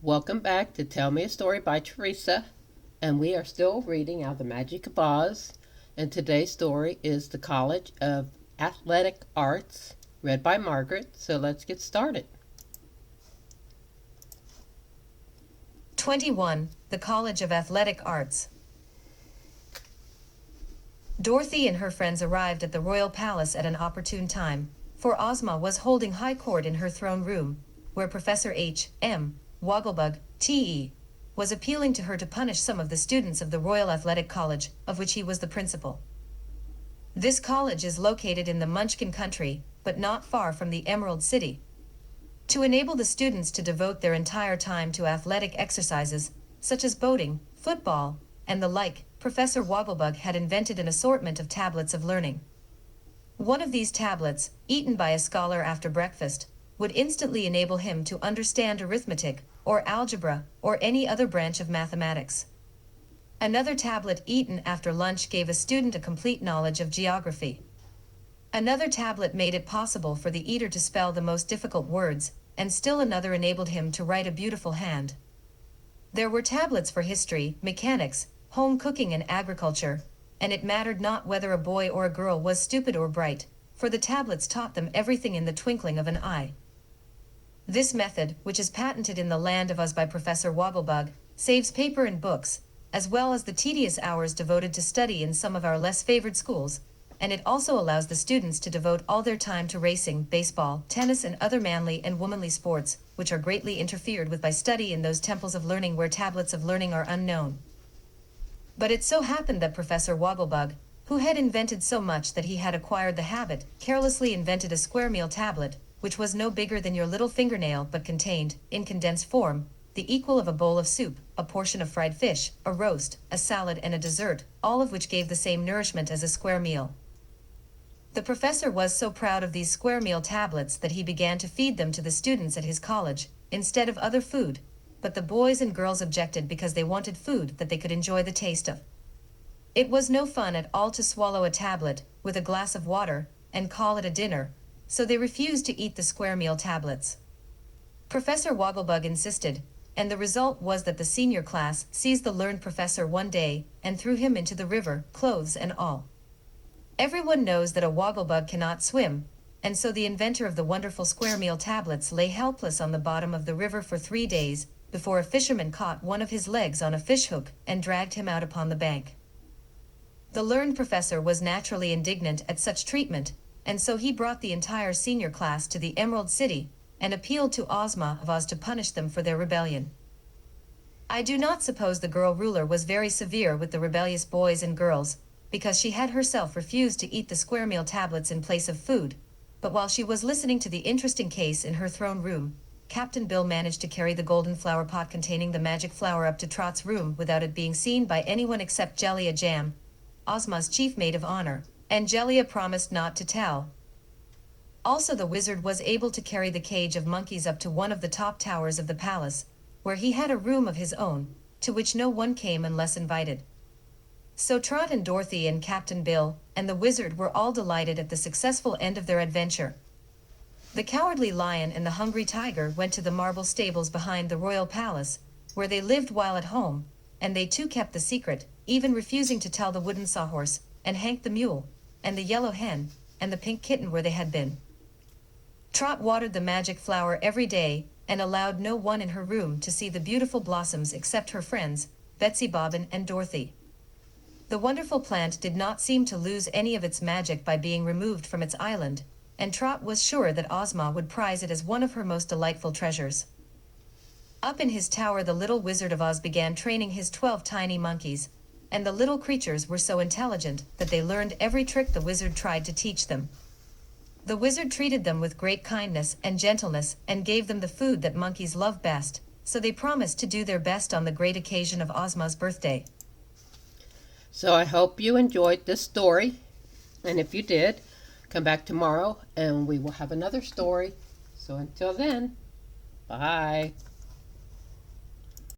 Welcome back to Tell Me a Story by Teresa, and we are still reading out The Magic of Oz. And today's story is The College of Athletic Arts, read by Margaret. So let's get started. 21. The College of Athletic Arts. Dorothy and her friends arrived at the royal palace at an opportune time, for Ozma was holding high court in her throne room, where Professor H.M. Wogglebug, T.E., was appealing to her to punish some of the students of the Royal Athletic College, of which he was the principal. This college is located in the Munchkin country, but not far from the Emerald City. To enable the students to devote their entire time to athletic exercises, such as boating, football, and the like, Professor Wogglebug had invented an assortment of tablets of learning. One of these tablets, eaten by a scholar after breakfast, would instantly enable him to understand arithmetic, or algebra, or any other branch of mathematics. Another tablet eaten after lunch gave a student a complete knowledge of geography. Another tablet made it possible for the eater to spell the most difficult words, and still another enabled him to write a beautiful hand. There were tablets for history, mechanics, home cooking and agriculture, and it mattered not whether a boy or a girl was stupid or bright, for the tablets taught them everything in the twinkling of an eye. This method, which is patented in the land of Oz by Professor Wogglebug, saves paper and books, as well as the tedious hours devoted to study in some of our less favored schools, and it also allows the students to devote all their time to racing, baseball, tennis and other manly and womanly sports, which are greatly interfered with by study in those temples of learning where tablets of learning are unknown. But it so happened that Professor Wogglebug, who had invented so much that he had acquired the habit, carelessly invented a square meal tablet, which was no bigger than your little fingernail but contained, in condensed form, the equal of a bowl of soup, a portion of fried fish, a roast, a salad and a dessert, all of which gave the same nourishment as a square meal. The professor was so proud of these square meal tablets that he began to feed them to the students at his college, instead of other food, but the boys and girls objected because they wanted food that they could enjoy the taste of. It was no fun at all to swallow a tablet, with a glass of water, and call it a dinner, so they refused to eat the square meal tablets. Professor Wogglebug insisted, and the result was that the senior class seized the learned professor one day and threw him into the river, clothes and all. Everyone knows that a Wogglebug cannot swim, and so the inventor of the wonderful square meal tablets lay helpless on the bottom of the river for 3 days, before a fisherman caught one of his legs on a fishhook and dragged him out upon the bank. The learned professor was naturally indignant at such treatment, and so he brought the entire senior class to the Emerald City, and appealed to Ozma of Oz to punish them for their rebellion. I do not suppose the girl ruler was very severe with the rebellious boys and girls, because she had herself refused to eat the square meal tablets in place of food, but while she was listening to the interesting case in her throne room, Captain Bill managed to carry the golden flower pot containing the magic flower up to Trot's room without it being seen by anyone except Jellia Jam, Ozma's chief maid of honor, and Jellia promised not to tell. Also the wizard was able to carry the cage of monkeys up to one of the top towers of the palace, where he had a room of his own, to which no one came unless invited. So Trot and Dorothy and Captain Bill and the wizard were all delighted at the successful end of their adventure. The Cowardly Lion and the Hungry Tiger went to the marble stables behind the royal palace, where they lived while at home, and they too kept the secret, even refusing to tell the Wooden Sawhorse, and Hank the Mule, and the Yellow Hen, and the Pink Kitten where they had been. Trot watered the magic flower every day, and allowed no one in her room to see the beautiful blossoms except her friends, Betsy Bobbin and Dorothy. The wonderful plant did not seem to lose any of its magic by being removed from its island, and Trot was sure that Ozma would prize it as one of her most delightful treasures. Up in his tower the little Wizard of Oz began training his 12 tiny monkeys, and the little creatures were so intelligent that they learned every trick the wizard tried to teach them. The wizard treated them with great kindness and gentleness and gave them the food that monkeys love best, so they promised to do their best on the great occasion of Ozma's birthday. So I hope you enjoyed this story, and if you did, come back tomorrow and we will have another story. So until then, bye.